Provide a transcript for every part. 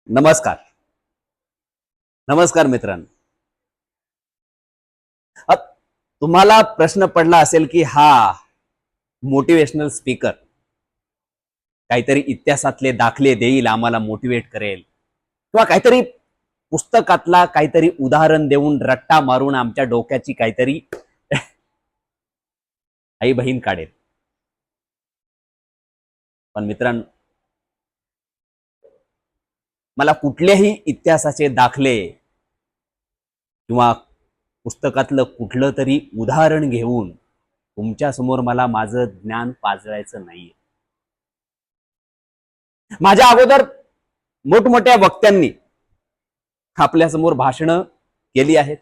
नमस्कार. नमस्कार मित्रांनो. तुम्हाला प्रश्न पडला असेल की हा मोटिवेशनल स्पीकर काहीतरी इतिहासातले दाखले देईल, आम्हाला मोटिवेट करेल किंवा काहीतरी पुस्तकातला काहीतरी उदाहरण देऊन रट्टा मारून आमच्या डोक्याची काहीतरी आई बहीण काढेल. पण मित्रांनो, मला कुठल्याही इतिहासाचे दाखले किंवा पुस्तकातलं कुठलं तरी उदाहरण घेऊन तुमच्या समोर मला माझं ज्ञान पाजळायचं नाहीये. माझ्या अगोदर मोठमोठ्या वक्त्यांनी आपल्यासमोर भाषणं केली आहेत.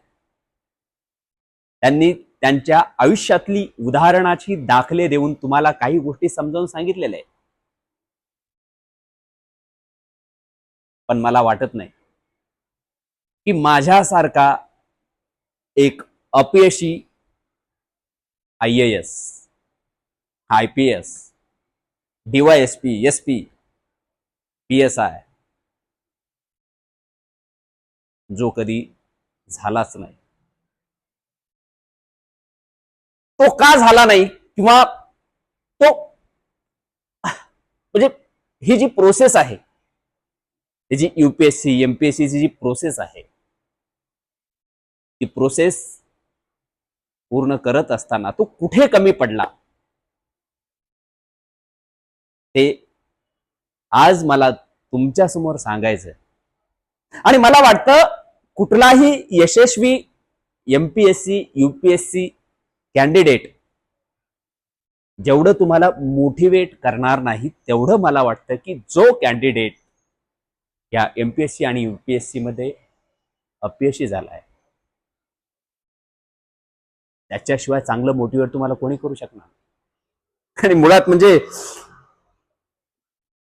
त्यांनी त्यांच्या आयुष्यातली उदाहरणाची दाखले देऊन तुम्हाला काही गोष्टी समजावून सांगितलेल्या आहेत. पण मला वाटत नाही की माझ्यासारखा एक अपयशी IAS, IPS, DYSP, SP, PSI जो कधी झालाच नाही. तो का झाला नाही किंवा तो म्हणजे ही जी प्रोसेस आहे, ही जी UPSC MPSC ची जी प्रोसेस आहे, ती प्रोसेस पूर्ण करत असताना तो कुठे कमी पडला ते आज मला तुमच्या समोर सांगायचं. आणि मला वाटतं कुठलाही यशस्वी MPSC UPSC कॅन्डिडेट जेवढं तुम्हाला मोटिवेट करणार नाही, तेवढं मला वाटतं की जो कॅन्डिडेट या MPSC आणि UPSC मध्ये अपयशी झालाय, त्याच्याशिवाय चांगलं मोटिवेट तुम्हाला कोणी करू शकणार. आणि मुळात म्हणजे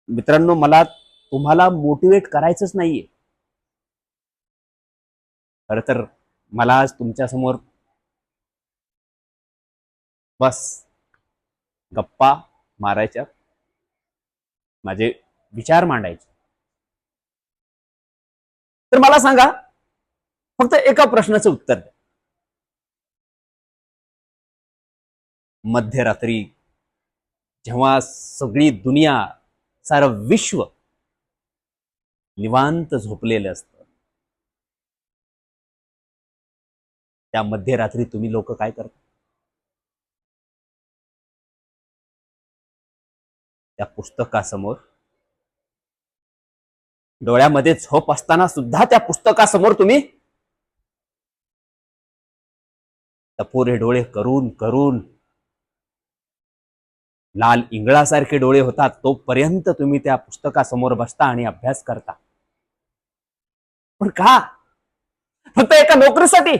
मित्रांनो, मला तुम्हाला मोटिवेट करायचंच नाहीये. खरं तर मला आज तुमच्या समोर बस गप्पा मारायच्या, माझे विचार मांडायचे. तर मला सांगा, फक्त एका प्रश्नाचं उत्तर द्या. मध्यरात्री जेव्हा सगळी दुनिया, सारं विश्व निवांत झोपलेलं असतं, त्या मध्यरात्री तुम्ही लोक काय करता? त्या पुस्तकासमोर, डोळ्यामध्ये झोप असताना सुद्धा त्या पुस्तकासमोर तुम्ही टपोरे डोळे करून करून लाल इंगळासारखे डोळे होतात तोपर्यंत तुम्ही त्या पुस्तकासमोर बसता आणि अभ्यास करता. पण का? फक्त एका नोकरीसाठी?